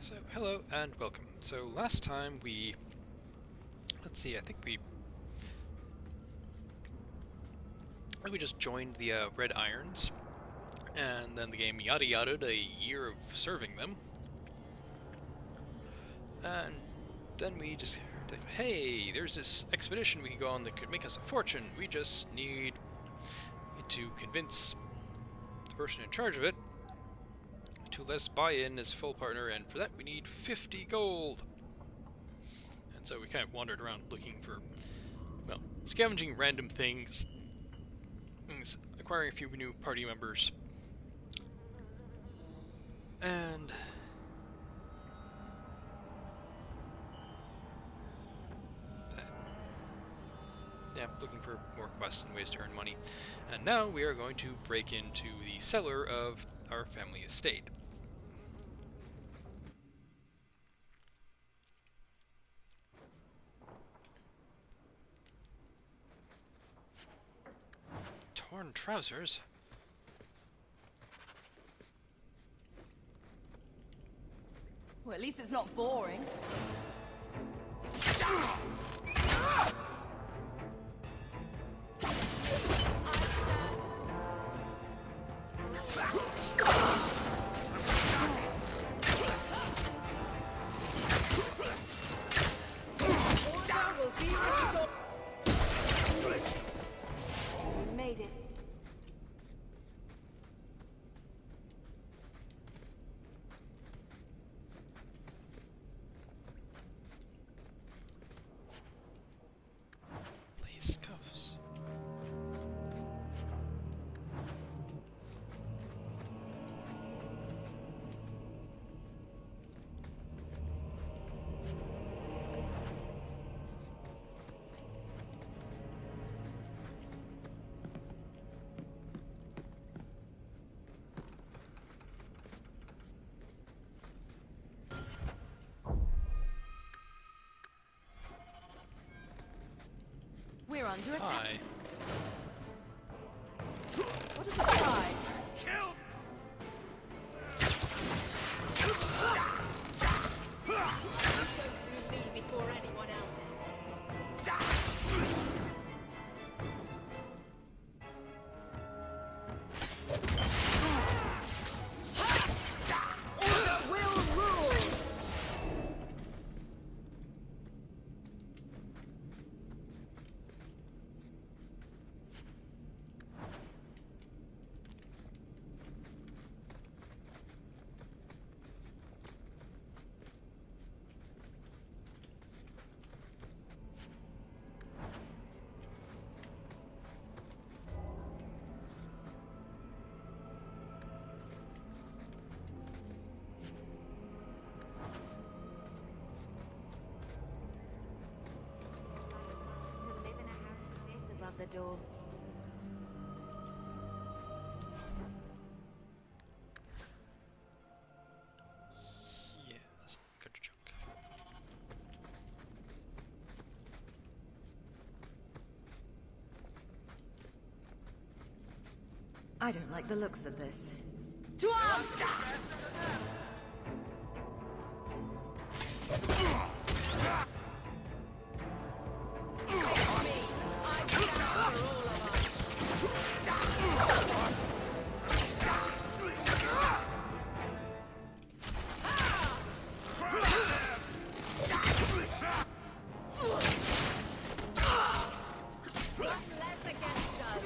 So, hello and welcome. So, last time we... Let's see, I think we just joined the Red Irons, and then the game yada yada'd a year of serving them. And then we just... Hey, there's this expedition we can go on that could make us a fortune. We just need to convince the person in charge of it to let us buy in as full partner, and for that we need 50 gold. And so we kind of wandered around looking for, well, scavenging random things, acquiring a few new party members, and yeah, looking for more quests and ways to earn money. And now we are going to break into the cellar of our family estate. Torn trousers? Well, at least it's not boring. We made it. Lace cuffs. We're under attack. Hi. What is the cry? Kill! Through me before anyone else. Order will rule! To live in a house with this above the door. Yes, good joke. I don't like the looks of this. To arms! Less against us.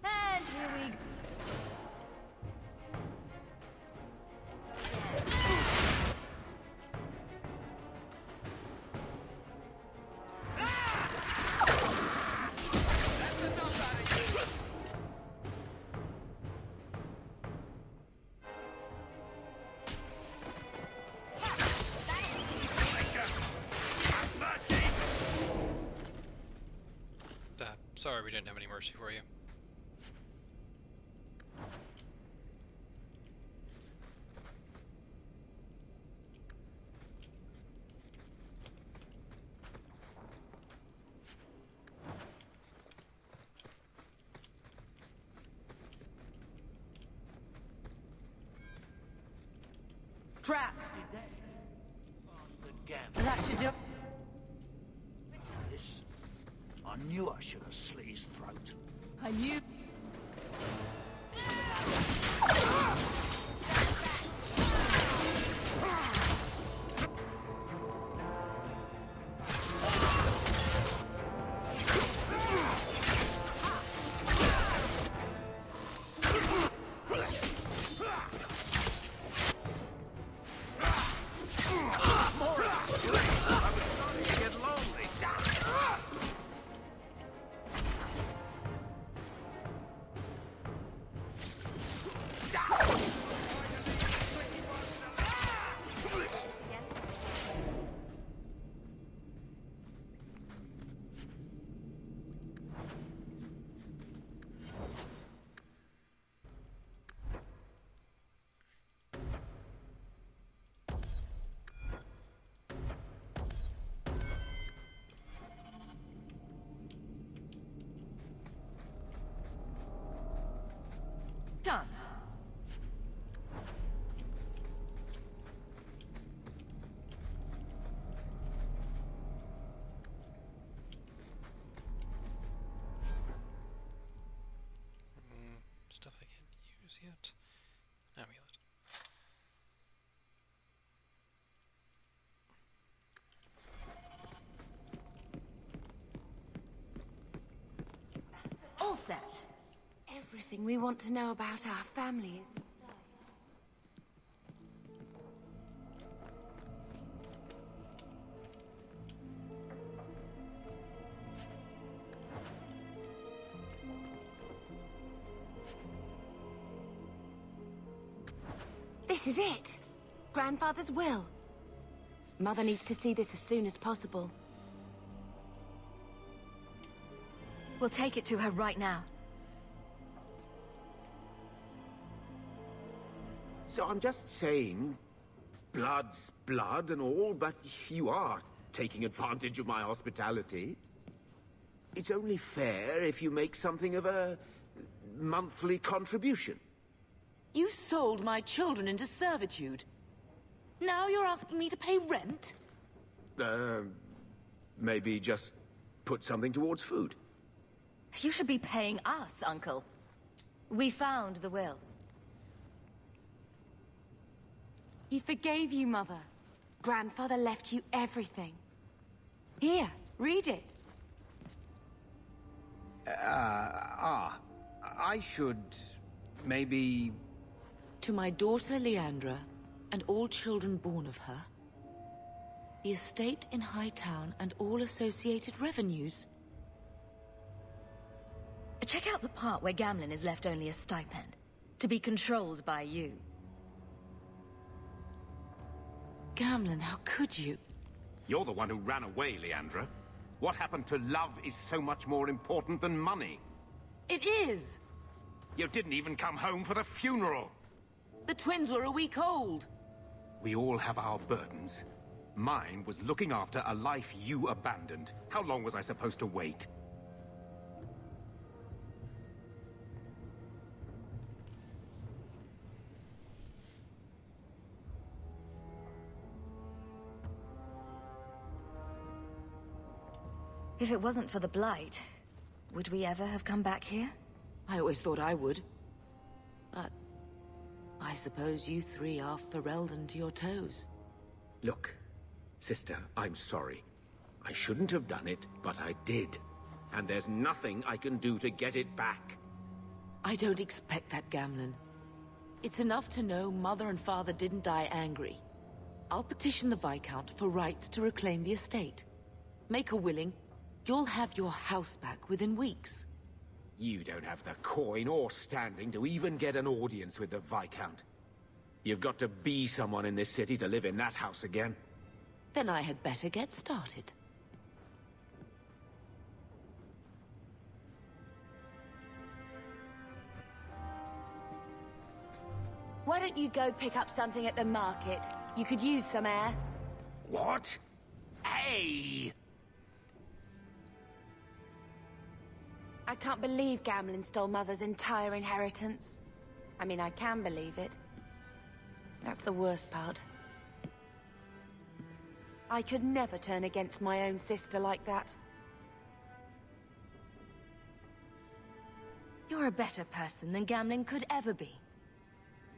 And here we go. Sorry we didn't have any mercy for you. Trap! The gambit. That should do. This. I knew I should have slit his throat. I knew. Done. Stuff I can't use yet. Amulet. All set. Everything we want to know about our family is inside. This is it. Grandfather's will. Mother needs to see this as soon as possible. We'll take it to her right now. So I'm just saying, blood's blood and all, but you are taking advantage of my hospitality. It's only fair if you make something of a monthly contribution. You sold my children into servitude. Now you're asking me to pay rent? Maybe just put something towards food. You should be paying us, Uncle. We found the will. He forgave you, Mother. Grandfather left you everything. Here, read it. I should maybe... To my daughter Leandra, and all children born of her, the estate in Hightown and all associated revenues. Check out the part where Gamlen is left only a stipend, to be controlled by you. Gamlen, how could you? You're the one who ran away, Leandra. What happened to love is so much more important than money. It is! You didn't even come home for the funeral. The twins were a week old. We all have our burdens. Mine was looking after a life you abandoned. How long was I supposed to wait? If it wasn't for the Blight, would we ever have come back here? I always thought I would. But I suppose you three are Ferelden to your toes. Look, sister, I'm sorry. I shouldn't have done it, but I did. And there's nothing I can do to get it back. I don't expect that, Gamlen. It's enough to know Mother and Father didn't die angry. I'll petition the Viscount for rights to reclaim the estate. Make a willing. You'll have your house back within weeks. You don't have the coin or standing to even get an audience with the Viscount. You've got to be someone in this city to live in that house again. Then I had better get started. don't you go pick up something at the market? You could use some air. What? Hey! I can't believe Gamlen stole Mother's entire inheritance. I mean, I can believe it. That's the worst part. I could never turn against my own sister like that. You're a better person than Gamlen could ever be.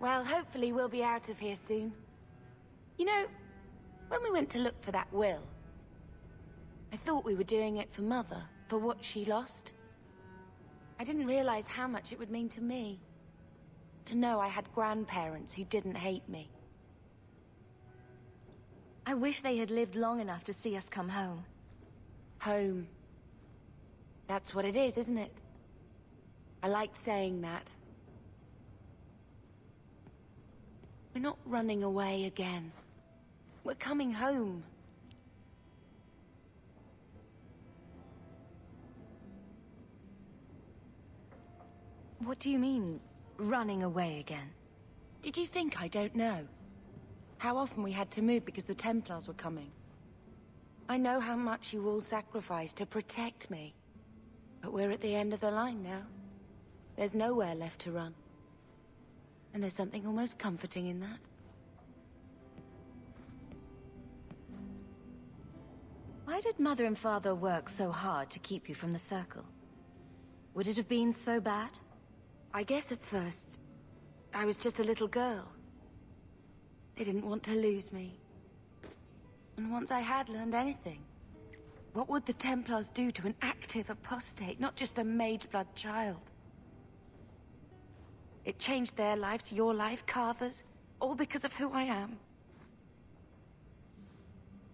Well, hopefully we'll be out of here soon. You know, when we went to look for that will, I thought we were doing it for Mother, for what she lost. I didn't realize how much it would mean to me. To know I had grandparents who didn't hate me. I wish they had lived long enough to see us come home. Home. That's what it is, isn't it? I like saying that. We're not running away again. We're coming home. What do you mean, running away again? Did you think I don't know? How often we had to move because the Templars were coming. I know how much you all sacrificed to protect me. But we're at the end of the line now. There's nowhere left to run. And there's something almost comforting in that. Why did Mother and Father work so hard to keep you from the Circle? Would it have been so bad? I guess at first, I was just a little girl. They didn't want to lose me. And once I had learned anything, what would the Templars do to an active apostate, not just a Mageblood child? It changed their lives, your life, Carver's, all because of who I am.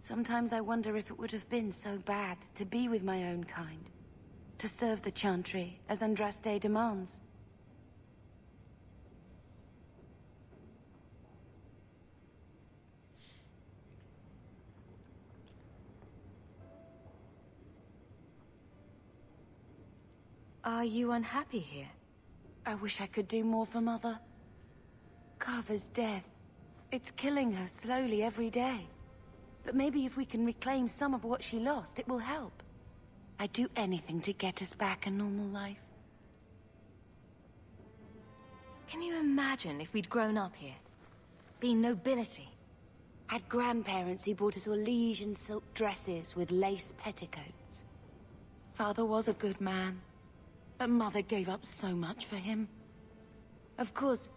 Sometimes I wonder if it would have been so bad to be with my own kind, to serve the Chantry as Andraste demands. Are you unhappy here? I wish I could do more for Mother. Carver's death. It's killing her slowly every day. But maybe if we can reclaim some of what she lost, it will help. I'd do anything to get us back a normal life. Can you imagine if we'd grown up here? Been nobility? Had grandparents who bought us Orlesian silk dresses with lace petticoats. Father was a good man. But Mother gave up so much for him. Of course,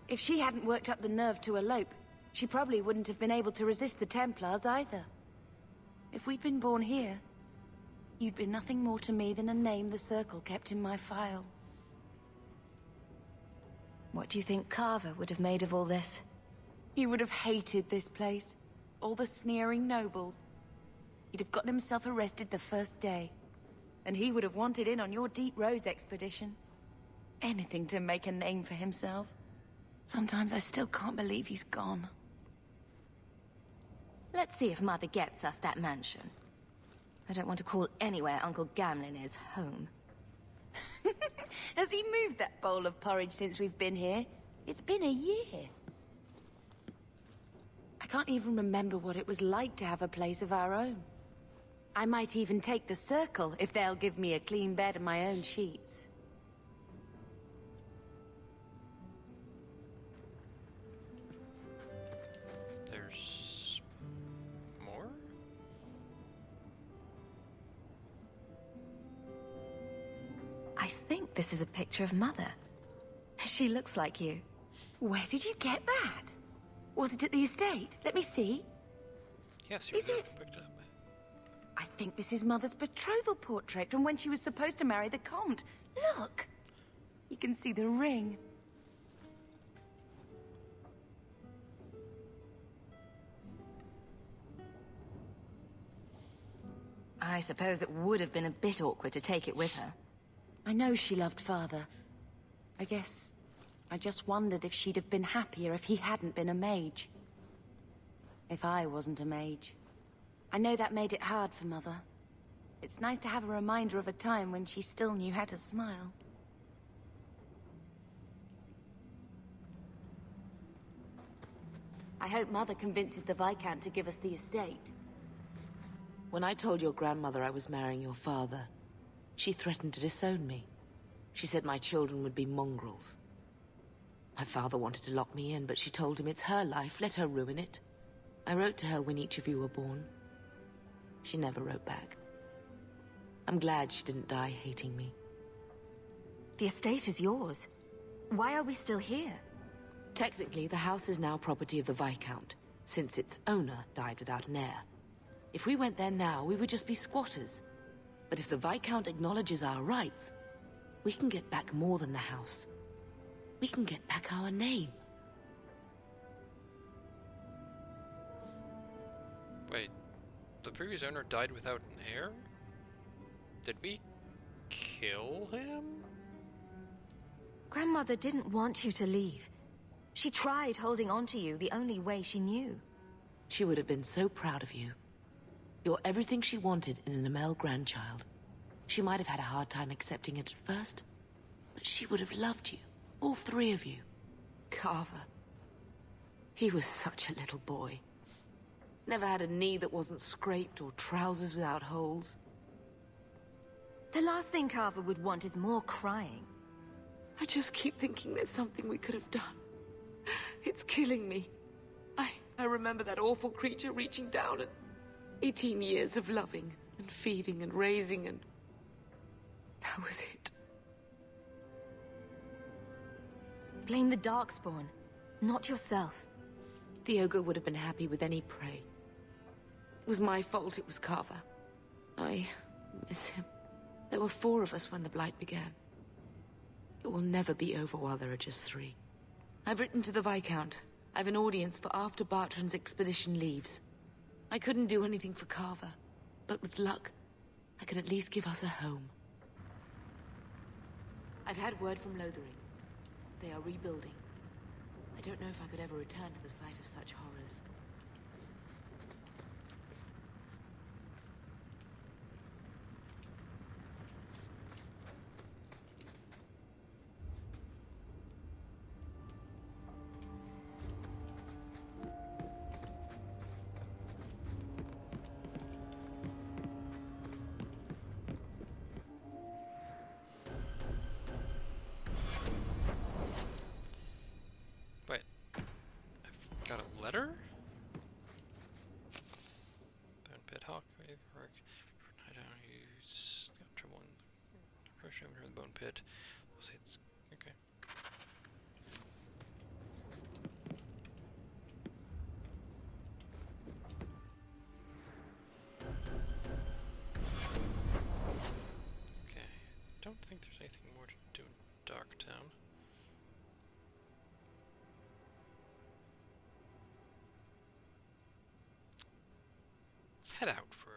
if she hadn't worked up the nerve to elope, she probably wouldn't have been able to resist the Templars either. If we'd been born here, you'd be nothing more to me than a name the Circle kept in my file. What do you think Carver would have made of all this? He would have hated this place. All the sneering nobles. He'd have gotten himself arrested the first day. And he would have wanted in on your Deep Roads expedition. Anything to make a name for himself. Sometimes I still can't believe he's gone. Let's see if Mother gets us that mansion. I don't want to call anywhere Uncle Gamlen is home. Has he moved that bowl of porridge since we've been here? It's been a year. I can't even remember what it was like to have a place of our own. I might even take the Circle if they'll give me a clean bed and my own sheets. There's more? I think this is a picture of Mother. She looks like you. Where did you get that? Was it at the estate? Let me see. Yes, you Is it? picked it up. I think this is Mother's betrothal portrait from when she was supposed to marry the Comte. Look! You can see the ring. I suppose it would have been a bit awkward to take it with her. I know she loved Father. I guess I just wondered if she'd have been happier if he hadn't been a mage. If I wasn't a mage. I know that made it hard for Mother. It's nice to have a reminder of a time when she still knew how to smile. I hope Mother convinces the Viscount to give us the estate. When I told your grandmother I was marrying your father, she threatened to disown me. She said my children would be mongrels. My father wanted to lock me in, but she told him it's her life, let her ruin it. I wrote to her when each of you were born. She never wrote back. I'm glad she didn't die hating me. The estate is yours. Why are we still here? Technically, the house is now property of the Viscount, since its owner died without an heir. If we went there now, we would just be squatters. But if the Viscount acknowledges our rights, we can get back more than the house. We can get back our name. Wait, the previous owner died without an heir? Did we kill him? Grandmother didn't want you to leave. She tried holding on to you the only way she knew. She would have been so proud of you. You're everything she wanted in an Amell grandchild. She might have had a hard time accepting it at first, but she would have loved you, all three of you. Carver. He was such a little boy. Never had a knee that wasn't scraped or trousers without holes. The last thing Carver would want is more crying. I just keep thinking there's something we could have done. It's killing me. I remember that awful creature reaching down and 18 years of loving and feeding and raising, and that was it. Blame the Darkspawn, not yourself. The ogre would have been happy with any prey. It was my fault it was Carver. I miss him. There were 4 of us when the Blight began. It will never be over while there are just 3. I've written to the Viscount. I've an audience for after Bartrand's expedition leaves. I couldn't do anything for Carver, but with luck, I could at least give us a home. I've had word from Lothering. They are rebuilding. I don't know if I could ever return to the site of such horrors. Wait, I've got a letter? Bone Pit Hawk, I don't use got trouble in crush over the Bone Pit. We'll see it's okay. Okay. Don't think there's anything more to do in Darktown. Let's head out for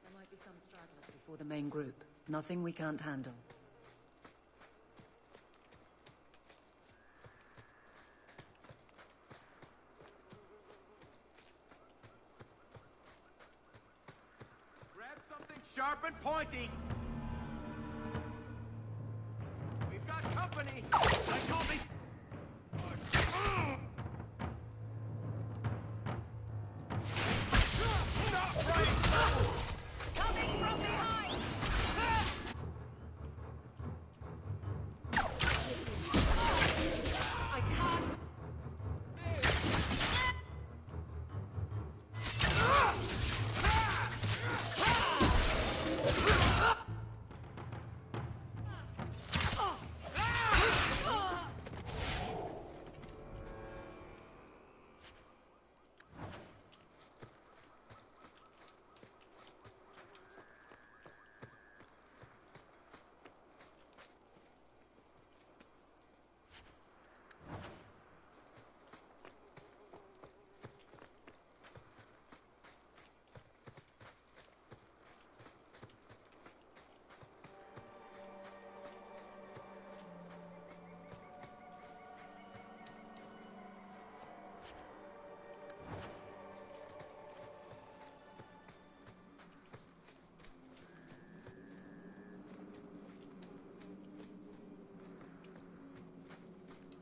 There might be some stragglers before the main group. Nothing we can't handle. Grab something sharp and pointy. We've got company. I told me. Stop right now! Coming from behind! I can't.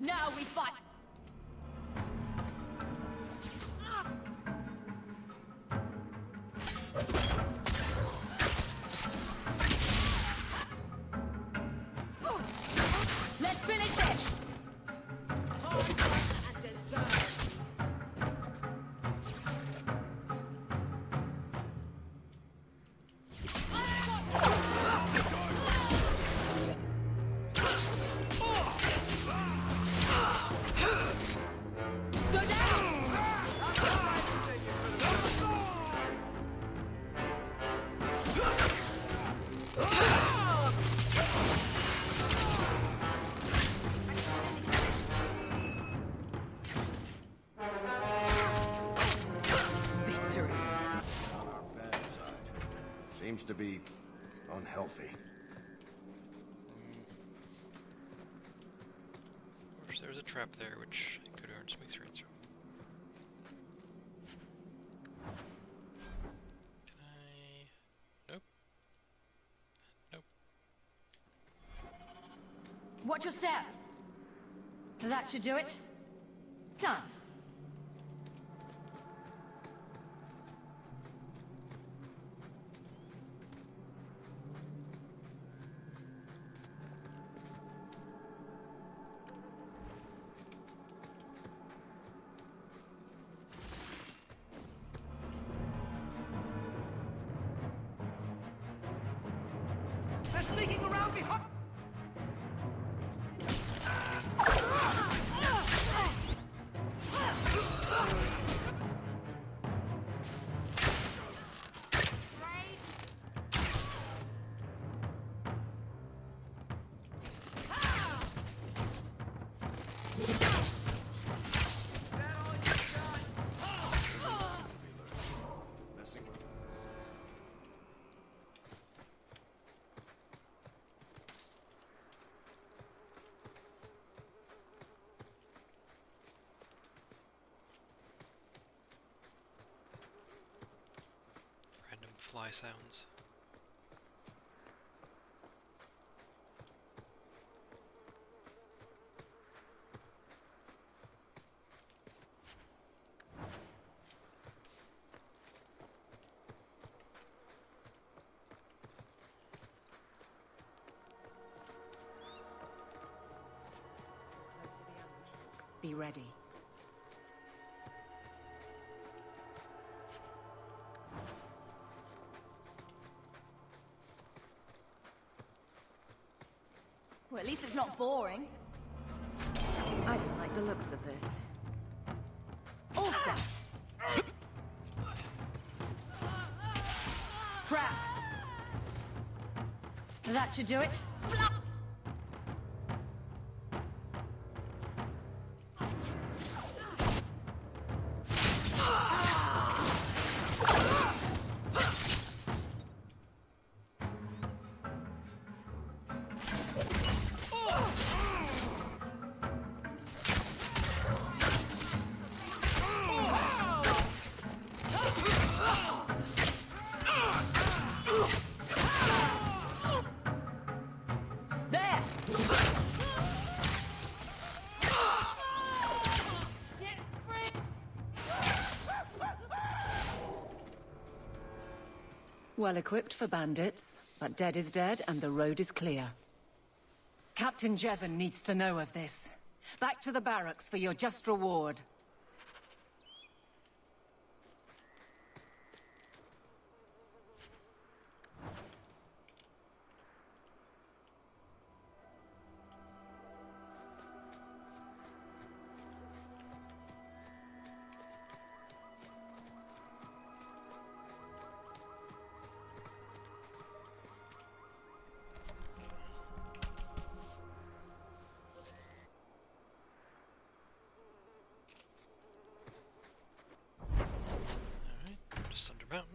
Now we fight! Let's finish this! And deserve. Go down! Victory. On our bad side. Seems to be unhealthy. Wish there was a trap there, which I could earn some experience from. Can I... Nope. Nope. Watch your step. That should do it. Done. They're sneaking around behind. Random fly sounds. Be ready. Well, at least it's not boring. I don't like the looks of this. All set. Trap. That should do it. There! Well equipped for bandits, but dead is dead and the road is clear. Captain Jevon needs to know of this. Back to the barracks for your just reward. Alright, just under mountain.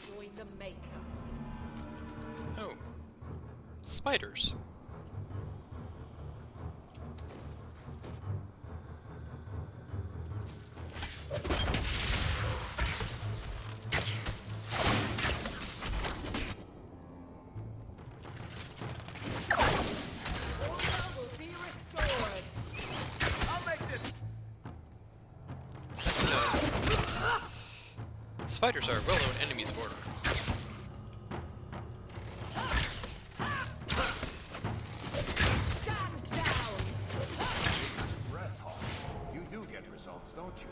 Join the Maker. Oh. Spiders. Spiders are well-known enemies of Order. Breath Hawk. You do get results, don't you?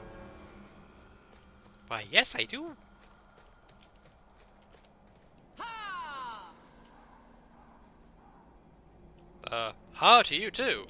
Why, yes, I do. Ha to you too.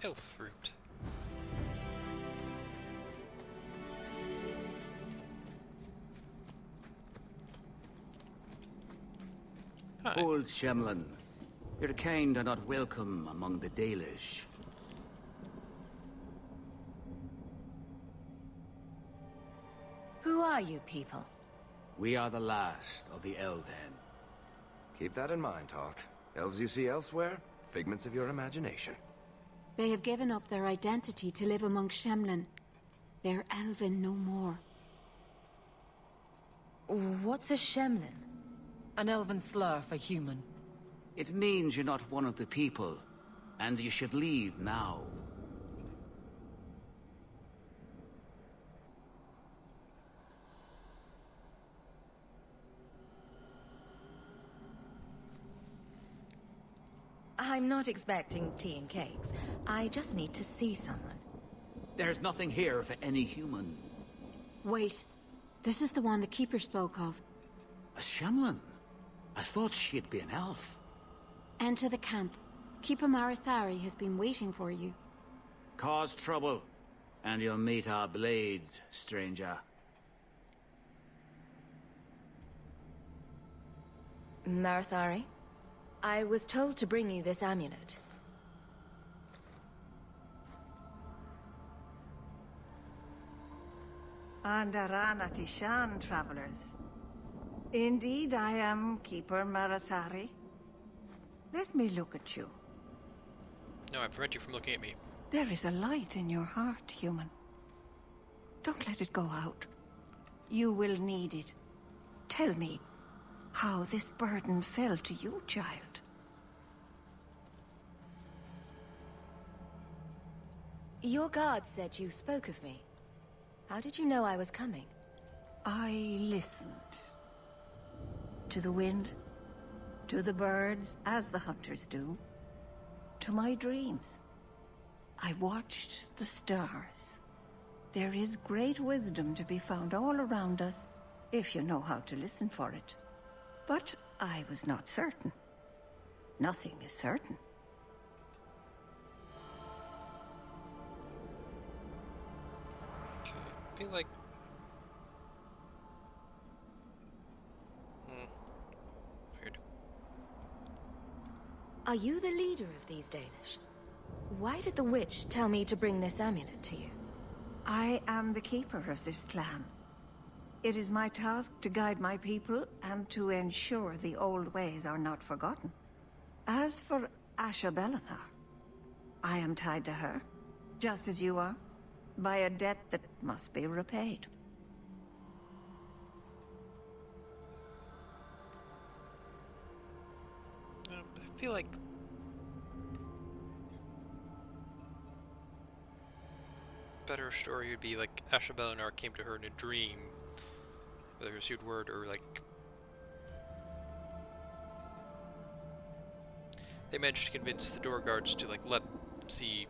Elf fruit. Hi. Old Shemlin, your kind are not welcome among the Dalish. Who are you people? We are the last of the Elven. Keep that in mind, Hawk. Elves you see elsewhere, figments of your imagination. They have given up their identity to live among Shemlin. They're Elven no more. What's a Shemlin? An elven slur for human. It means you're not one of the people, and you should leave now. I'm not expecting tea and cakes. I just need to see someone. There's nothing here for any human. Wait. This is the one the Keeper spoke of. A Shemlin? I thought she'd be an elf. Enter the camp. Keeper Marithari has been waiting for you. Cause trouble, and you'll meet our blades, stranger. Marithari? I was told to bring you this amulet. Andaran Atishan, travelers. Indeed, I am Keeper Marathari. Let me look at you. No, I prevent you from looking at me. There is a light in your heart, human. Don't let it go out. You will need it. Tell me how this burden fell to you, child. Your guard said you spoke of me. How did you know I was coming? I listened. To the wind, to the birds, as the hunters do, to my dreams. I watched the stars. There is great wisdom to be found all around us, if you know how to listen for it. But I was not certain. Nothing is certain. Okay, I feel like... Weird. Are you the leader of these Dalish? Why did the witch tell me to bring this amulet to you? I am the keeper of this clan. It is my task to guide my people and to ensure the old ways are not forgotten. As for Asha Belenar, I am tied to her, just as you are, by a debt that must be repaid. I feel like... better story would be like Asha Belenar came to her in a dream, whether she received word or like they managed to convince the door guards to like let them see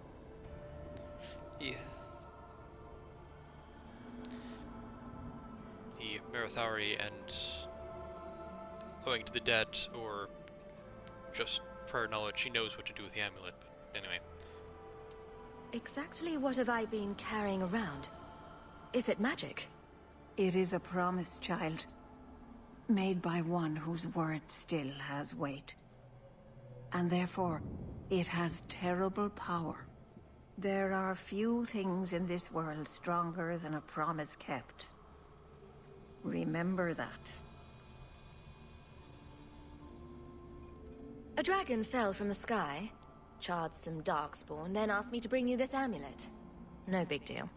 the Marithari, and owing to the debt or just prior knowledge, she knows what to do with the amulet. But anyway. Exactly what have I been carrying around? Is it magic? It is a promise, child. Made by one whose word still has weight. And therefore, it has terrible power. There are few things in this world stronger than a promise kept. Remember that. A dragon fell from the sky, charred some darkspawn, then asked me to bring you this amulet. No big deal.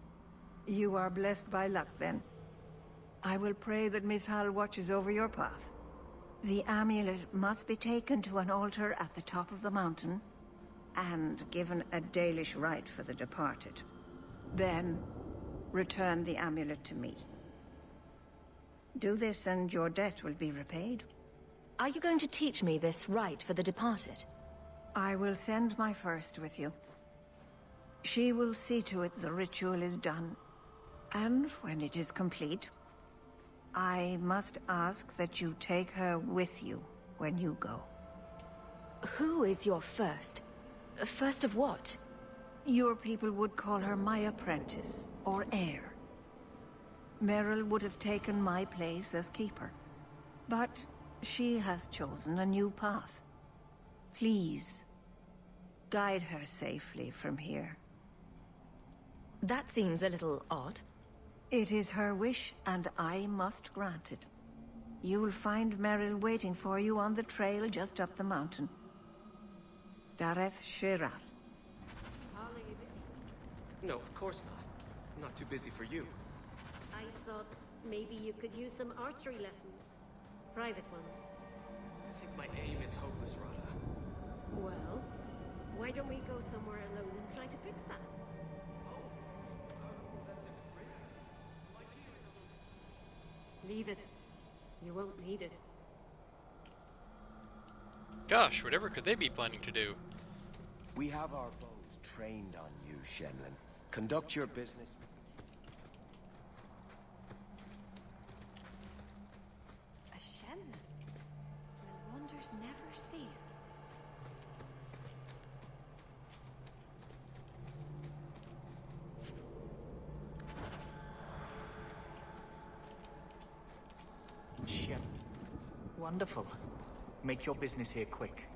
You are blessed by luck, then. I will pray that Mithal watches over your path. The amulet must be taken to an altar at the top of the mountain, and given a Dalish rite for the departed. Then, return the amulet to me. Do this and your debt will be repaid. Are you going to teach me this rite for the departed? I will send my first with you. She will see to it the ritual is done. And when it is complete, I must ask that you take her with you when you go. Who is your first? First of what? Your people would call her my apprentice, or heir. Meryl would have taken my place as keeper. But she has chosen a new path. Please, guide her safely from here. That seems a little odd. It is her wish, and I must grant it. You will find Meryl waiting for you on the trail just up the mountain. Dareth Shiral. No, of course not. I'm not too busy for you. I thought maybe you could use some archery lessons. Private ones. I think my aim is hopeless, Rada. Well, why don't we go somewhere alone and try to fix that? Leave it. You won't need it. Gosh, whatever could they be planning to do? We have our bows trained on you, Shenlin. Conduct your business. A Shemlin? My wonders never cease. Shem. Wonderful. Make your business here quick.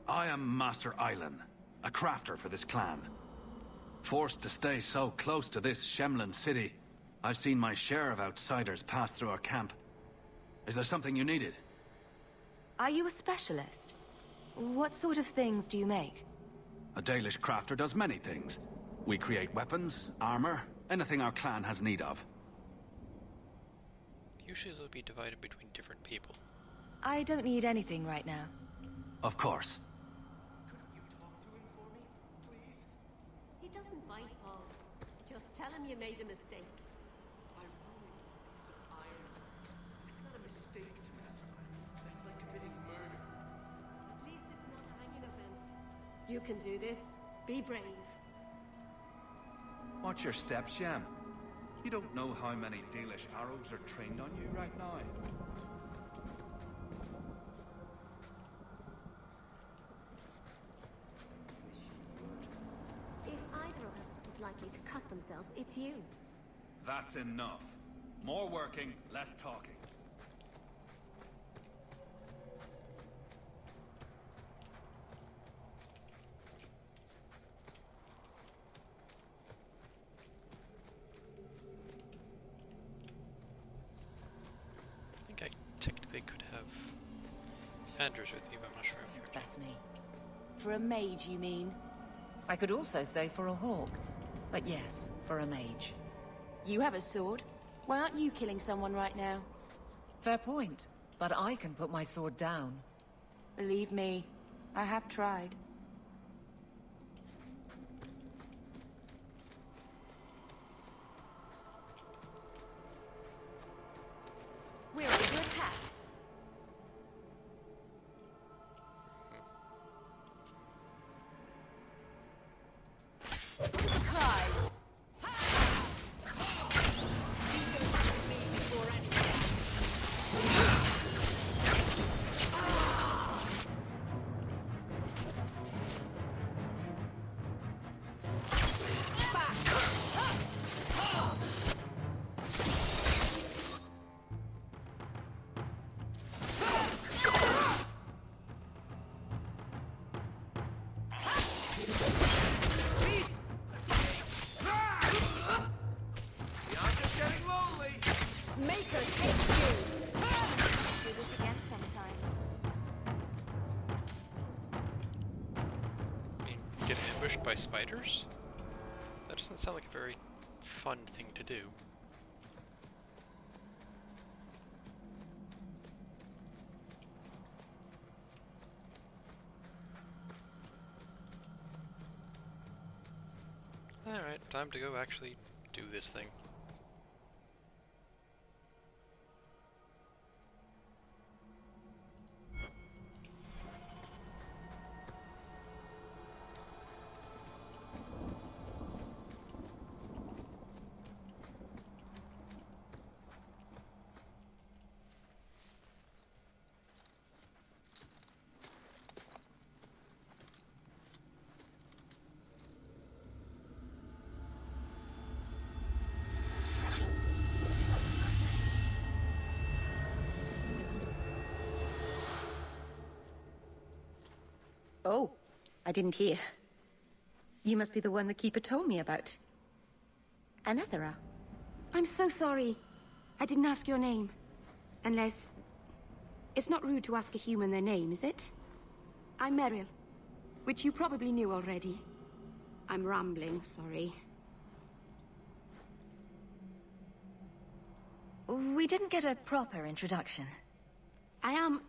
I am Master Islan, a crafter for this clan. Forced to stay so close to this Shemlin city, I've seen my share of outsiders pass through our camp. Is there something you needed? Are you a specialist? What sort of things do you make? A Dalish crafter does many things. We create weapons, armor, anything our clan has need of. Usually they'll be divided between different people. I don't need anything right now. Of course. He doesn't bite, Paul. Just tell him you made a mistake. By ruining iron. It's not a mistake to Master Island. That's like committing murder. At least it's not a hanging offense. You can do this. Be brave. Watch your steps, Shem. You don't know how many Dalish arrows are trained on you right now. If either of us is likely to cut themselves, it's you. That's enough. More working, less talking. I think I technically could have Anders with me, but I'm not sure. Bethany. For a mage, you mean? I could also say for a hawk. But yes, for a mage. You have a sword. Why aren't you killing someone right now? Fair point. But I can put my sword down. Believe me, I have tried. We're under attack. Surprise! Maker takes you! ambushed by spiders? That doesn't sound like a very fun thing to do. Alright, time to go actually do this thing. Oh, I didn't hear. You must be the one the Keeper told me about. Anethera. I'm so sorry. I didn't ask your name. Unless... It's not rude to ask a human their name, is it? I'm Meryl, which you probably knew already. I'm rambling, sorry. We didn't get a proper introduction. I am...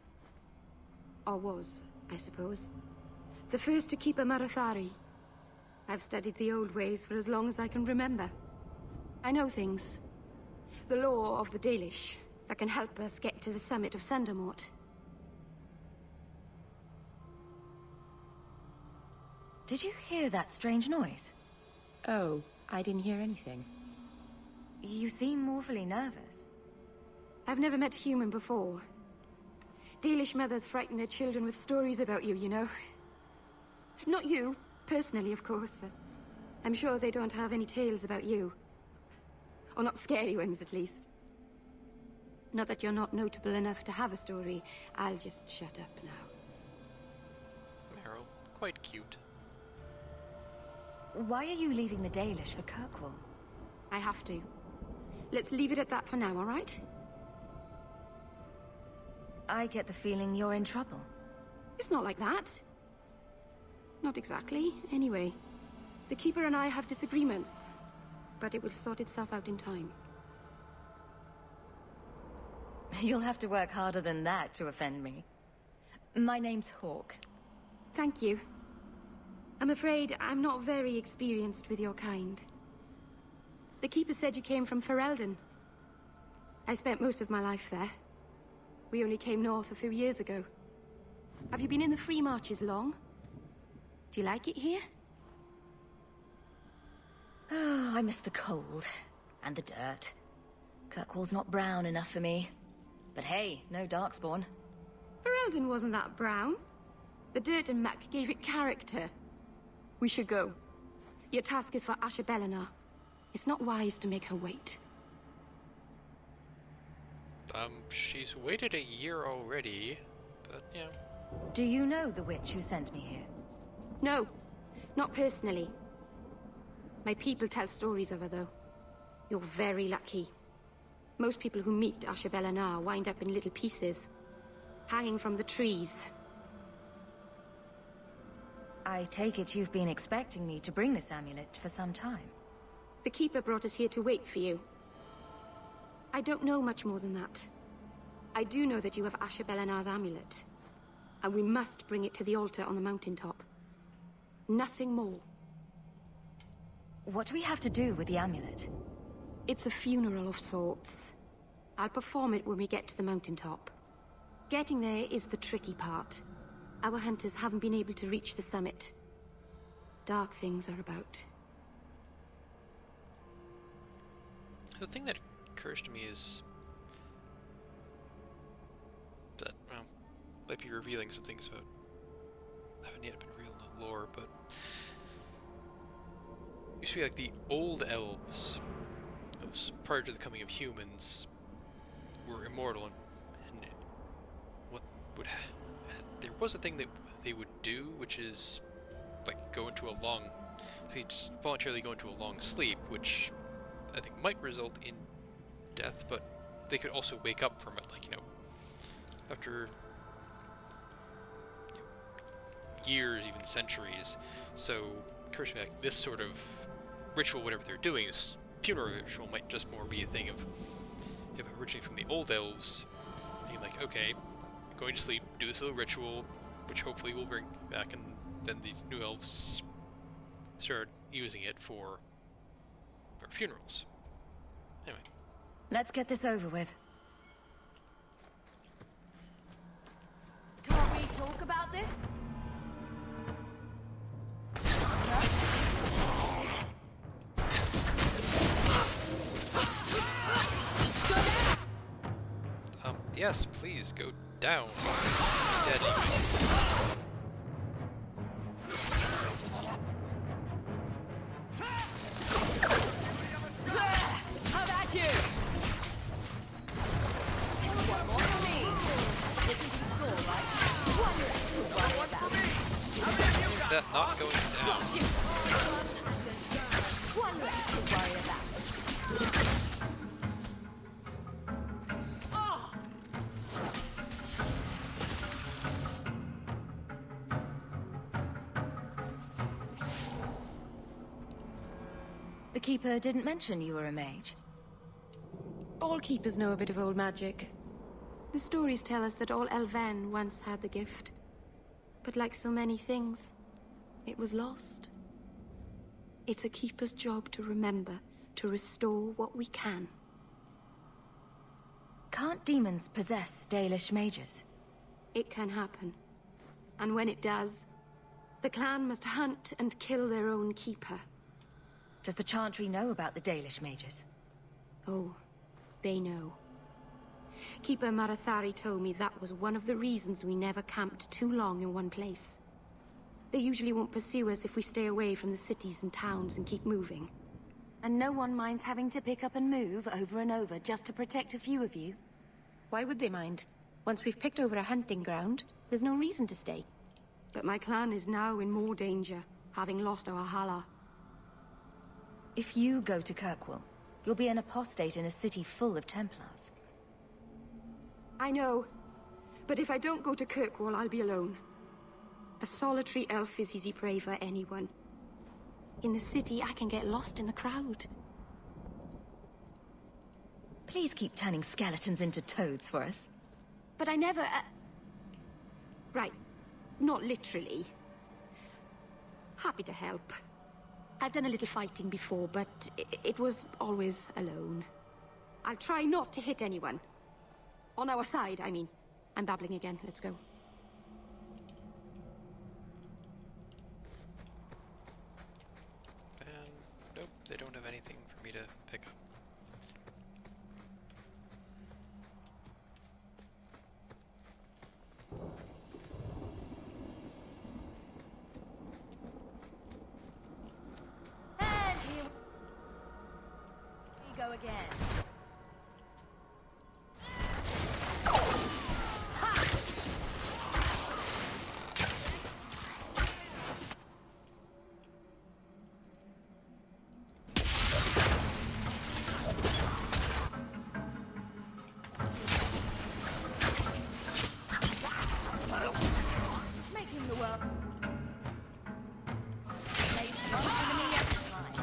or was, I suppose. The first to keep a Marathari. I've studied the old ways for as long as I can remember. I know things. The law of the Dalish that can help us get to the summit of Sundermort. Did you hear that strange noise? Oh, I didn't hear anything. You seem awfully nervous. I've never met a human before. Dalish mothers frighten their children with stories about you, you know. Not you, personally, of course. I'm sure they don't have any tales about you. Or not scary ones, at least. Not that you're not notable enough to have a story. I'll just shut up now. Meryl, quite cute. Why are you leaving the Dalish for Kirkwall? I have to. Let's leave it at that for now, all right? I get the feeling you're in trouble. It's not like that. Not exactly, anyway. The Keeper and I have disagreements, but it will sort itself out in time. You'll have to work harder than that to offend me. My name's Hawke. Thank you. I'm afraid I'm not very experienced with your kind. The Keeper said you came from Ferelden. I spent most of my life there. We only came north a few years ago. Have you been in the Free Marches long? Do you like it here? Oh, I miss the cold. And the dirt. Kirkwall's not brown enough for me. But hey, no Darkspawn. Ferelden wasn't that brown. The dirt and muck gave it character. We should go. Your task is for Asher Bellinar. It's not wise to make her wait. She's waited a year already, but yeah. Do you know the witch who sent me here? No, not personally. My people tell stories of her, though. You're very lucky. Most people who meet Asher Bellinar wind up in little pieces, hanging from the trees. I take it you've been expecting me to bring this amulet for some time. The Keeper brought us here to wait for you. I don't know much more than that. I do know that you have Asher Bellinar's amulet, and we must bring it to the altar on the mountaintop. Nothing more. What do we have to do with the amulet? It's a funeral of sorts. I'll perform it when we get to the mountaintop. Getting there is the tricky part. Our hunters haven't been able to reach the summit. Dark things are about. The thing that occurs to me is that, well, might be revealing some things about haven't yet been revealed in the lore, but used to be like the old elves, those prior to the coming of humans, were immortal, and what would there was a thing that they would do, which is like go into a long, so you just voluntarily go into a long sleep, which I think might result in death, but they could also wake up from it, like, you know, after years, even centuries. So occurs to me like this sort of ritual, whatever they're doing, this funeral ritual might just more be a thing of, if originally from the old elves, being like, okay, I'm going to sleep, do this little ritual, which hopefully will bring back, and then the new elves started using it for funerals. Anyway. Let's get this over with. Can't we talk about this? Yes, please go down. Dead. How about you? One more for me. This is the score, right? One less to worry about. Is that not going down? One less to worry about. The Keeper didn't mention you were a mage. All keepers know a bit of old magic. The stories tell us that all Elven once had the gift. But like so many things, it was lost. It's a keeper's job to remember, to restore what we can. Can't demons possess Dalish mages? It can happen. And when it does, the clan must hunt and kill their own keeper. Does the Chantry know about the Dalish mages? Oh, they know. Keeper Marathari told me that was one of the reasons we never camped too long in one place. They usually won't pursue us if we stay away from the cities and towns and keep moving. And no one minds having to pick up and move over and over just to protect a few of you? Why would they mind? Once we've picked over a hunting ground, there's no reason to stay. But my clan is now in more danger, having lost our Hala. If you go to Kirkwall, you'll be an apostate in a city full of Templars. I know. But if I don't go to Kirkwall, I'll be alone. A solitary elf is easy prey for anyone. In the city, I can get lost in the crowd. Please keep turning skeletons into toads for us. But I never... Right. Not literally. Happy to help. I've done a little fighting before, but it was always alone. I'll try not to hit anyone. On our side, I mean. I'm babbling again. Let's go. And nope, they don't have anything for me to pick up. And here we go again. Making the world. Takes one enemy at a time.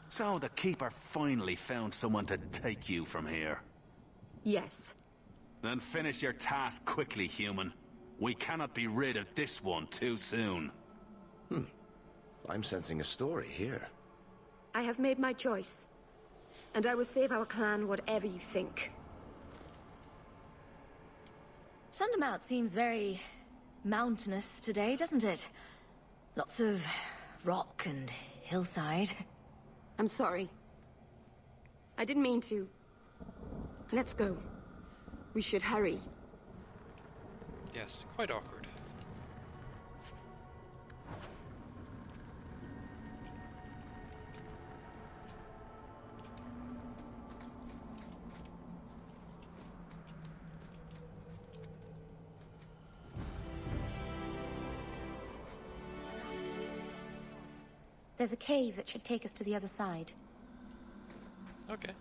So the Keeper finally found someone to take you from here. Yes. Then finish your task quickly, human. We cannot be rid of this one too soon. I'm sensing a story here. I have made my choice. And I will save our clan whatever you think. Sundermount seems very mountainous today, doesn't it? Lots of rock and hillside. I'm sorry. I didn't mean to. Let's go. We should hurry. Yes, quite awkward. There's a cave that should take us to the other side. Okay.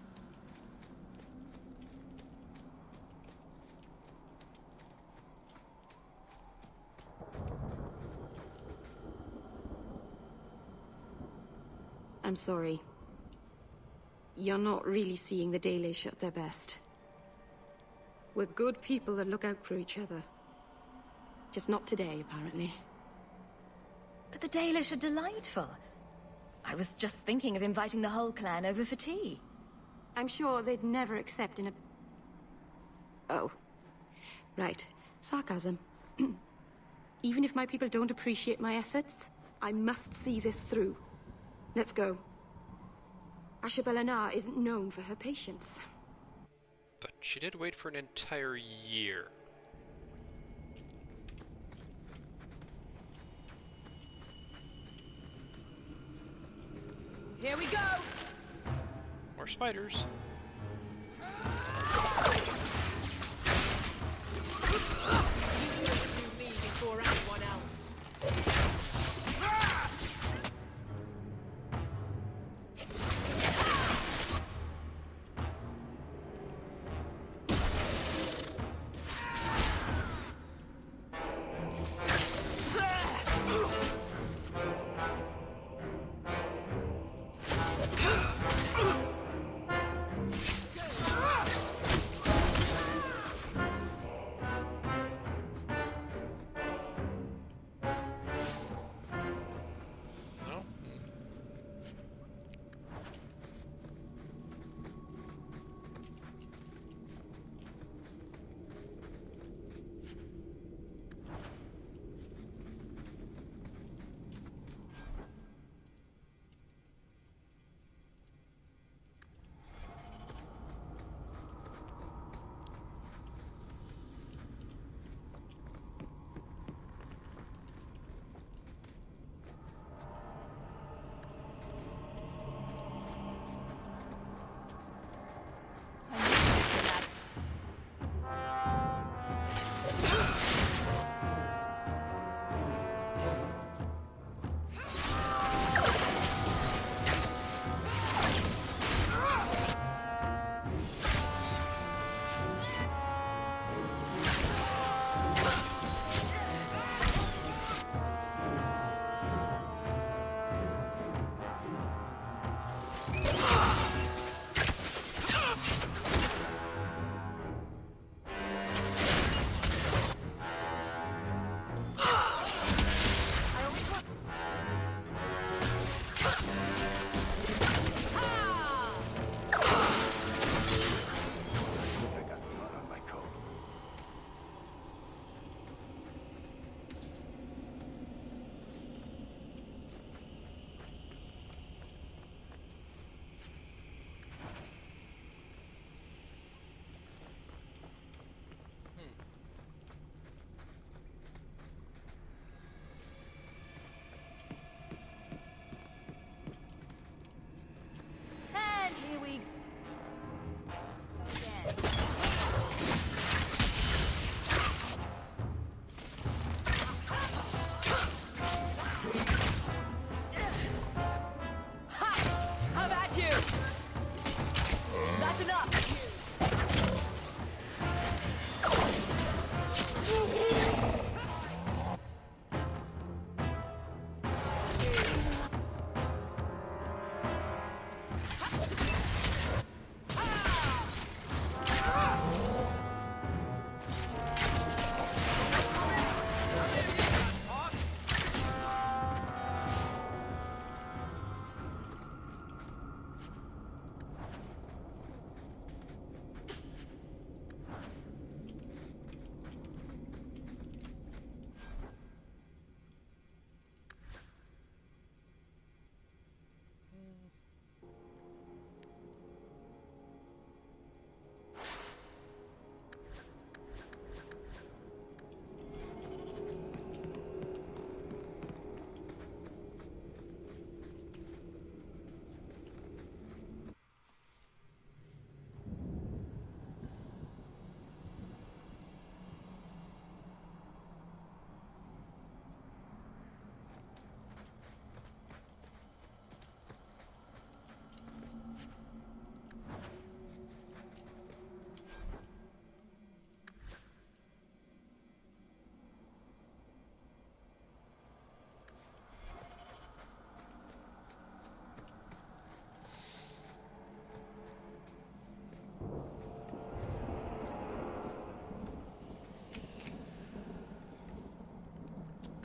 I'm sorry. You're not really seeing the Dalish at their best. We're good people that look out for each other. Just not today, apparently. But the Dalish are delightful. I was just thinking of inviting the whole clan over for tea. I'm sure they'd never accept in a... Oh. Right. Sarcasm. Even if my people don't appreciate my efforts, I must see this through. Let's go. Ashabel Anar isn't known for her patience. But she did wait for an entire year. Here we go! More spiders. You me before anyone else.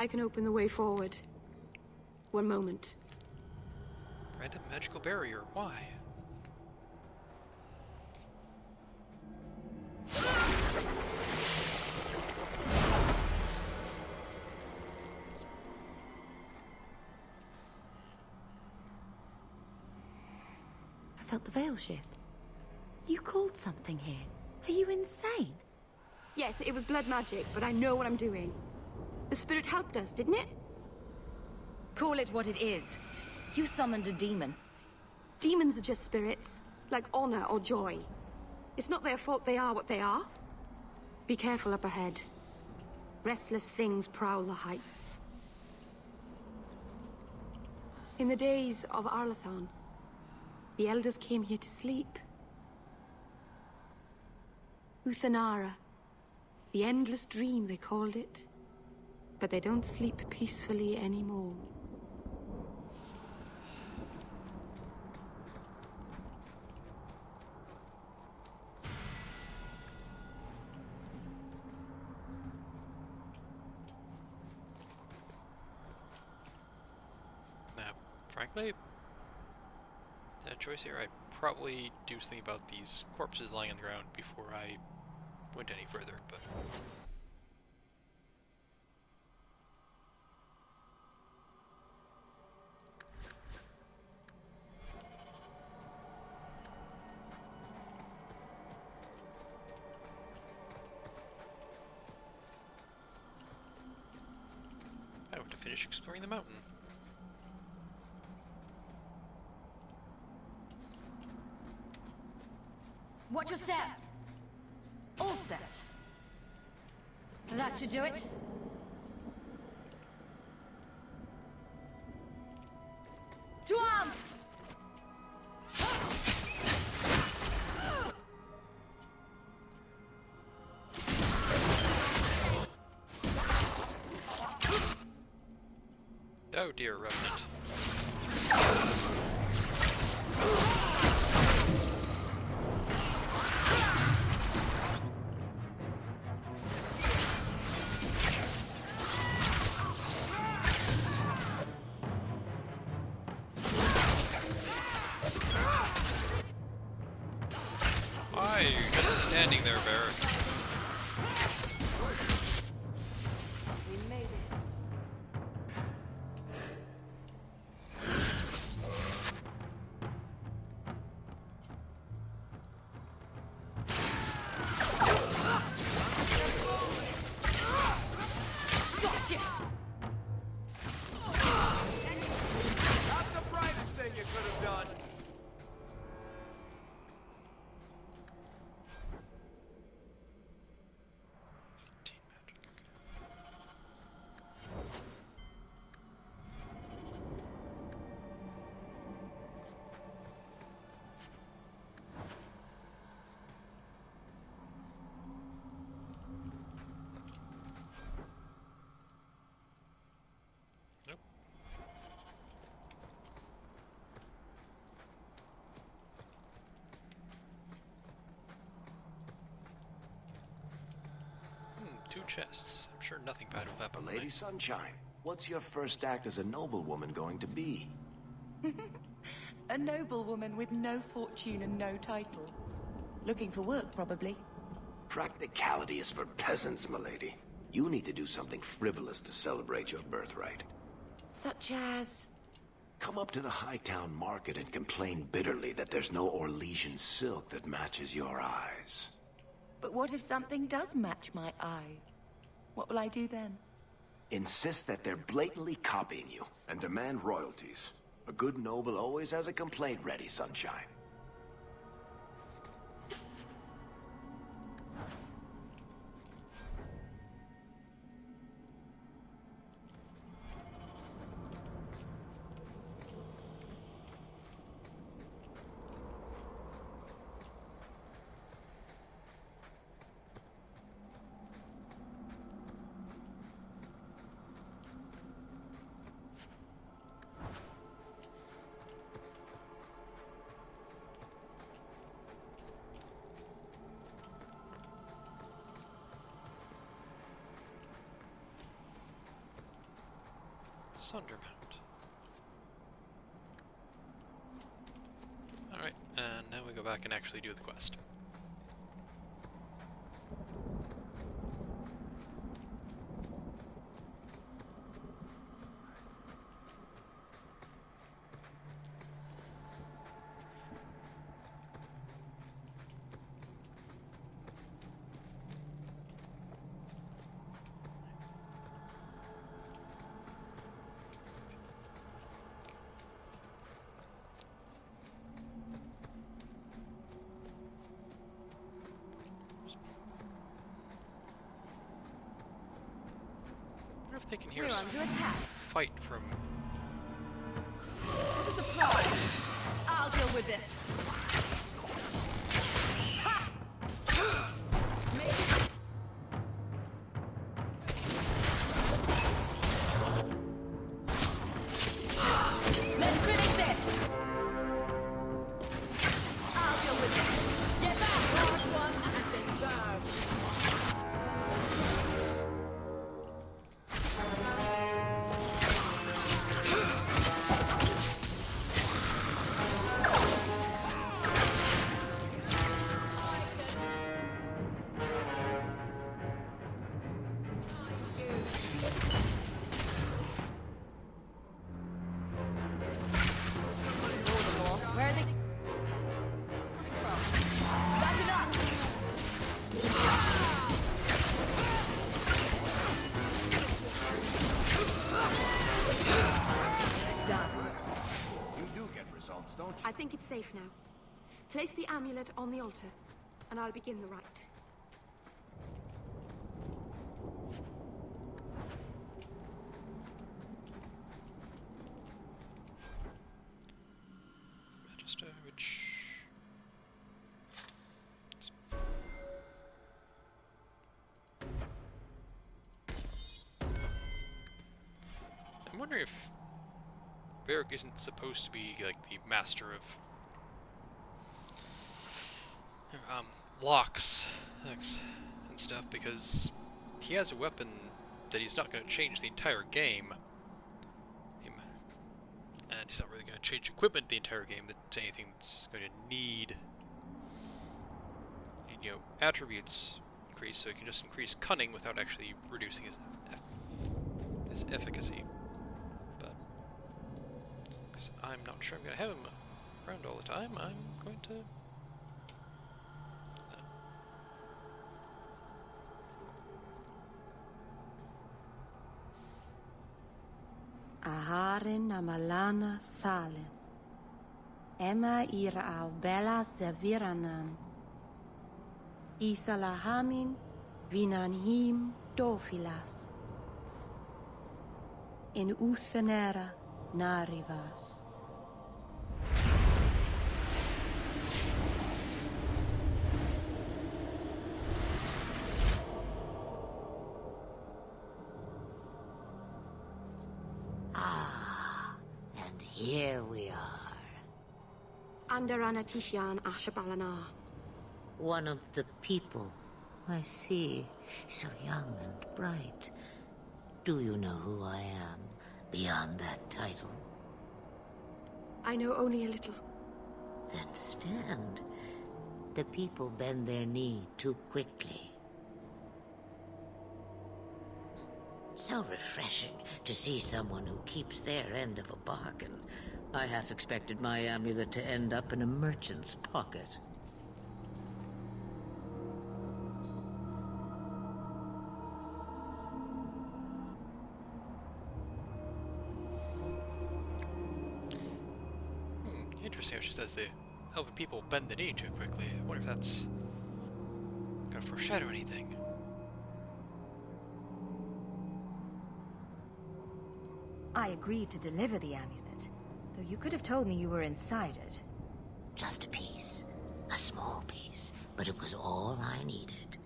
I can open the way forward. One moment. Random magical barrier. Why? I felt the veil shift. You called something here. Are you insane? Yes, it was blood magic, but I know what I'm doing. The spirit helped us, didn't it? Call it what it is. You summoned a demon. Demons are just spirits, like honor or joy. It's not their fault they are what they are. Be careful up ahead. Restless things prowl the heights. In the days of Arlathon, the elders came here to sleep. Uthanara. The endless dream, they called it. But they don't sleep peacefully anymore. Now, frankly, that choice here, I'd probably do something about these corpses lying on the ground before I went any further, but... I want to finish exploring the mountain. Watch your step. All set. That should do it. To arms! Oh dear, Revenant. Why are you just standing there, Barret? Not the brightest thing you could have done. Two chests. I'm sure nothing bad will happen. Lady Sunshine, what's your first act as a noblewoman going to be? A noblewoman with no fortune and no title. Looking for work, probably. Practicality is for peasants, milady. You need to do something frivolous to celebrate your birthright. Such as... Come up to the Hightown Market and complain bitterly that there's no Orlesian silk that matches your eyes. But what if something does match my eye? What will I do then? Insist that they're blatantly copying you, and demand royalties. A good noble always has a complaint ready, Sunshine. Sondermount. Alright, and now we go back and actually do the quest. If they can hear We're us under attack. fight from... What a surprise! I'll deal with this. Ha! Let's finish this! I'll deal with this. Get back, last one, and then serve. Where are they coming from? Back it up! Done. You do get results, don't you? I think it's safe now. Place the amulet on the altar, and I'll begin the rite. Magister, which... I'm wondering if Varric isn't supposed to be like the master of locks and stuff, because he has a weapon that he's not going to change the entire game. And he's not really going to change equipment the entire game. That's anything that's going to need, you know, attributes increase, so he can just increase cunning without actually reducing his efficacy. But because I'm not sure I'm going to have him around all the time, I'm going to. Aharin amalana sale. Emma ira au bella seviranan. Isalahamin vinanhim dofilas. In uthenera narivas. Here we are. Under Anatishan Ashabalana. One of the people. I see. So young and bright. Do you know who I am, beyond that title? I know only a little. Then stand. The people bend their knee too quickly. So refreshing to see someone who keeps their end of a bargain. I half expected my amulet to end up in a merchant's pocket. Interesting how she says the elven people bend the knee too quickly. I wonder if that's gonna foreshadow anything. I agreed to deliver the amulet, though you could have told me you were inside it. Just a piece. A small piece. But it was all I needed.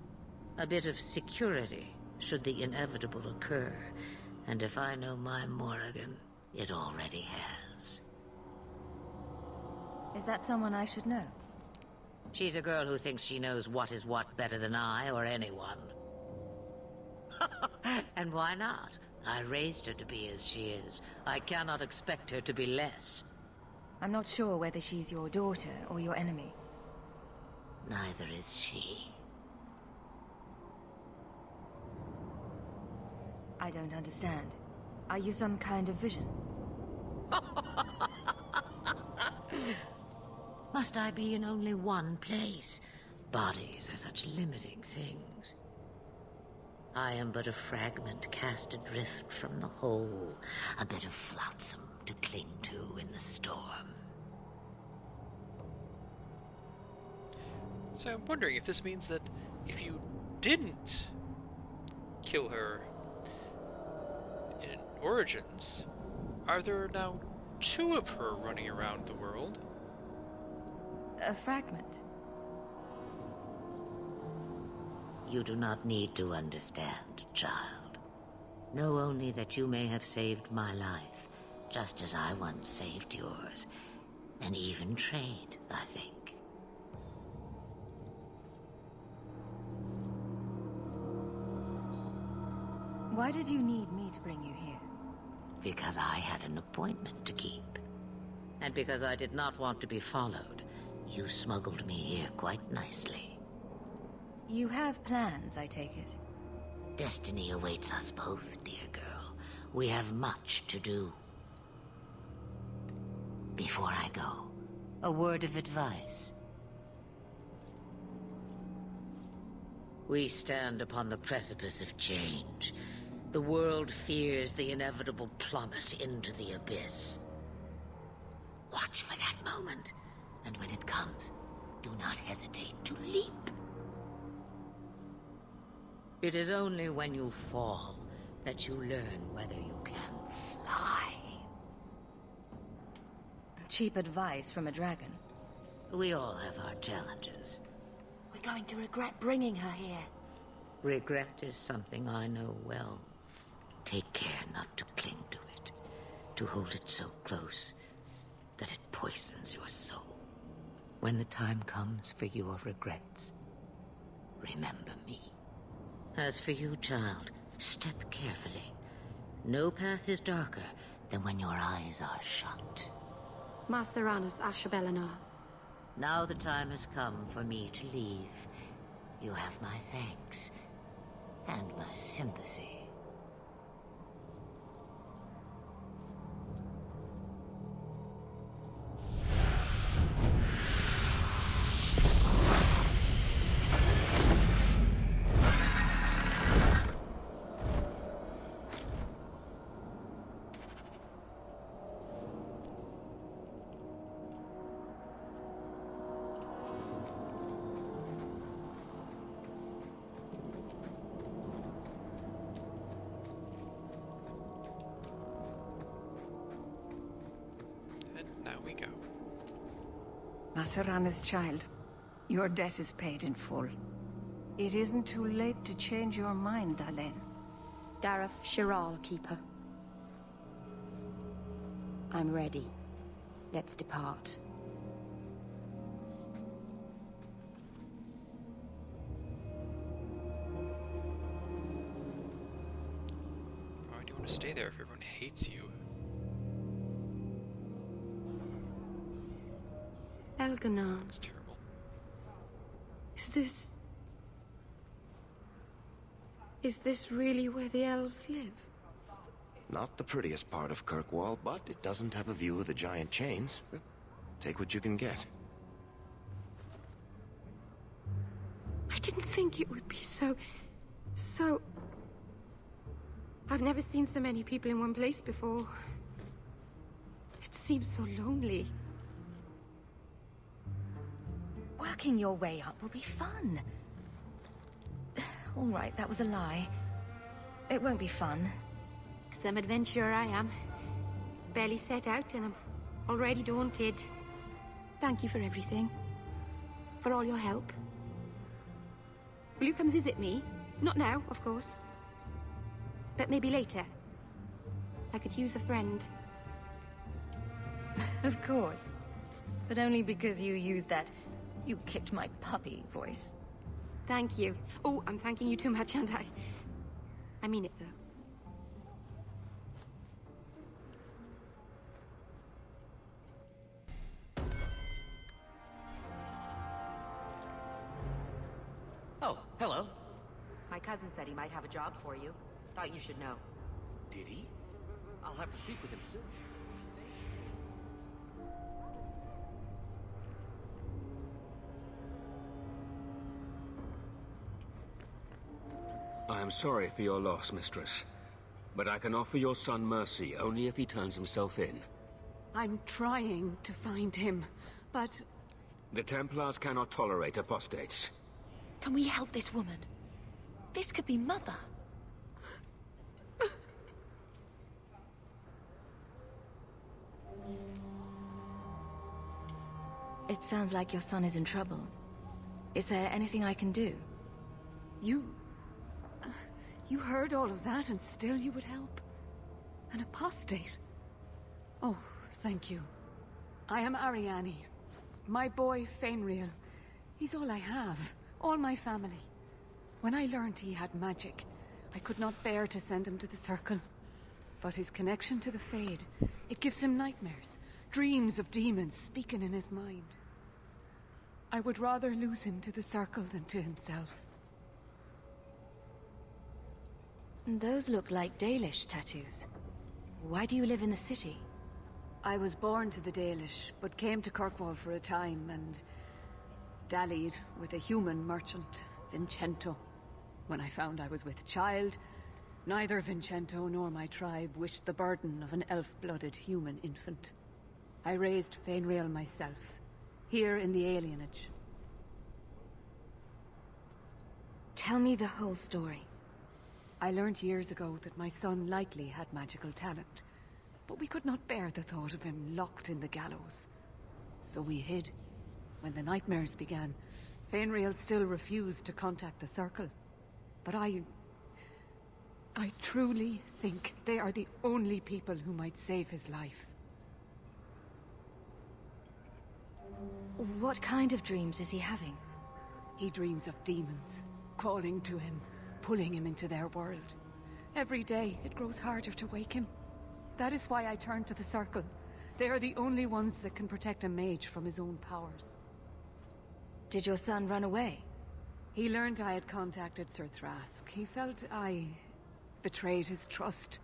A bit of security, should the inevitable occur. And if I know my Morrigan, it already has. Is that someone I should know? She's a girl who thinks she knows what is what better than I or anyone. And why not? I raised her to be as she is. I cannot expect her to be less. I'm not sure whether she's your daughter or your enemy. Neither is she. I don't understand. Are you some kind of vision? Must I be in only one place? Bodies are such limiting things. I am but a fragment cast adrift from the whole, a bit of flotsam to cling to in the storm. So I'm wondering if this means that if you didn't kill her in Origins, are there now 2 of her running around the world? A fragment. You do not need to understand, child. Know only that you may have saved my life, just as I once saved yours. An even trade, I think. Why did you need me to bring you here? Because I had an appointment to keep. And because I did not want to be followed, you smuggled me here quite nicely. You have plans, I take it. Destiny awaits us both, dear girl. We have much to do. Before I go, a word of advice. We stand upon the precipice of change. The world fears the inevitable plummet into the abyss. Watch for that moment, and when it comes, do not hesitate to leap. It is only when you fall that you learn whether you can fly. Cheap advice from a dragon. We all have our challenges. We're going to regret bringing her here. Regret is something I know well. Take care not to cling to it, to hold it so close that it poisons your soul. When the time comes for your regrets, remember me. As for you, child, step carefully. No path is darker than when your eyes are shut. Maceranus Ashbelenar. Now the time has come for me to leave. You have my thanks and my sympathy. Maceranus' child, your debt is paid in full. It isn't too late to change your mind, Dalen. Dareth Shiral, Keeper. I'm ready. Let's depart. Why do you want to stay there if everyone hates you? Elganon. It's terrible. Is this really where the elves live? Not the prettiest part of Kirkwall, but it doesn't have a view of the giant chains. Take what you can get. I didn't think it would be so... I've never seen so many people in one place before. It seems so lonely. Working your way up will be fun. All right, that was a lie. It won't be fun. Some adventurer I am. Barely set out and I'm already daunted. Thank you for everything. For all your help. Will you come visit me? Not now, of course. But maybe later. I could use a friend. Of course. But only because you used that "you kicked my puppy" voice. Thank you. Oh, I'm thanking you too much, aren't I? I mean it, though. Oh, hello. My cousin said he might have a job for you. Thought you should know. Did he? I'll have to speak with him soon. I am sorry for your loss, mistress. But I can offer your son mercy only if he turns himself in. I'm trying to find him, but... The Templars cannot tolerate apostates. Can we help this woman? This could be Mother. It sounds like your son is in trouble. Is there anything I can do? You heard all of that and still you would help? An apostate? Oh, thank you. I am Ariane. My boy, Fainriel. He's all I have. All my family. When I learned he had magic, I could not bear to send him to the Circle. But his connection to the Fade, it gives him nightmares. Dreams of demons speaking in his mind. I would rather lose him to the Circle than to himself. Those look like Dalish tattoos. Why do you live in the city? I was born to the Dalish, but came to Kirkwall for a time and dallied with a human merchant, Vincento. When I found I was with child, neither Vincento nor my tribe wished the burden of an elf-blooded human infant. I raised Fainriel myself, here in the alienage. Tell me the whole story. I learned years ago that my son likely had magical talent, but we could not bear the thought of him locked in the gallows. So we hid. When the nightmares began, Fainriel still refused to contact the Circle. But I truly think they are the only people who might save his life. What kind of dreams is he having? He dreams of demons, calling to him, pulling him into their world. Every day, it grows harder to wake him. That is why I turned to the Circle. They are the only ones that can protect a mage from his own powers. Did your son run away? He learned I had contacted Sir Thrask. He felt I betrayed his trust.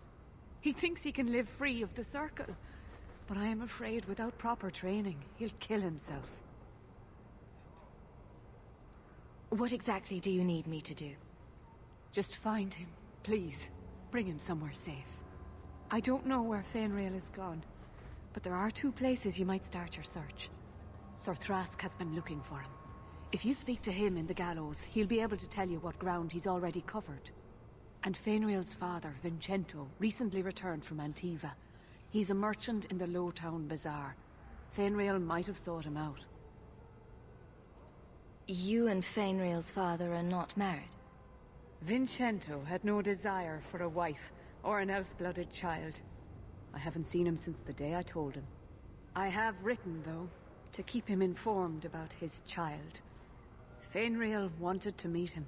He thinks he can live free of the Circle, but I am afraid without proper training, he'll kill himself. What exactly do you need me to do? Just find him, please. Bring him somewhere safe. I don't know where Fainriel is gone, but there are 2 places you might start your search. Sir Thrask has been looking for him. If you speak to him in the gallows, he'll be able to tell you what ground he's already covered. And Fainriel's father, Vincento, recently returned from Antiva. He's a merchant in the Lowtown Bazaar. Fainriel might have sought him out. You and Fainriel's father are not married? Vincento had no desire for a wife or an elf-blooded child. I haven't seen him since the day I told him. I have written, though, to keep him informed about his child. Fainriel wanted to meet him.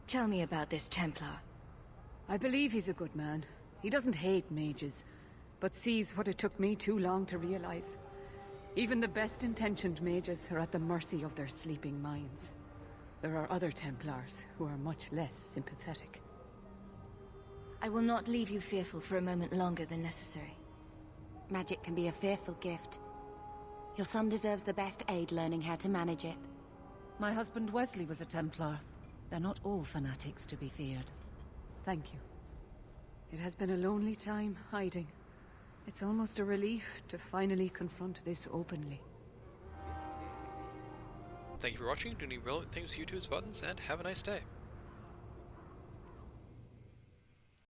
Tell me about this Templar. I believe he's a good man. He doesn't hate mages, but sees what it took me too long to realize. Even the best-intentioned mages are at the mercy of their sleeping minds. There are other Templars who are much less sympathetic. I will not leave you fearful for a moment longer than necessary. Magic can be a fearful gift. Your son deserves the best aid learning how to manage it. My husband Wesley was a Templar. They're not all fanatics to be feared. Thank you. It has been a lonely time hiding. It's almost a relief to finally confront this openly. Thank you for watching, doing relevant things to YouTube's buttons, and have a nice day.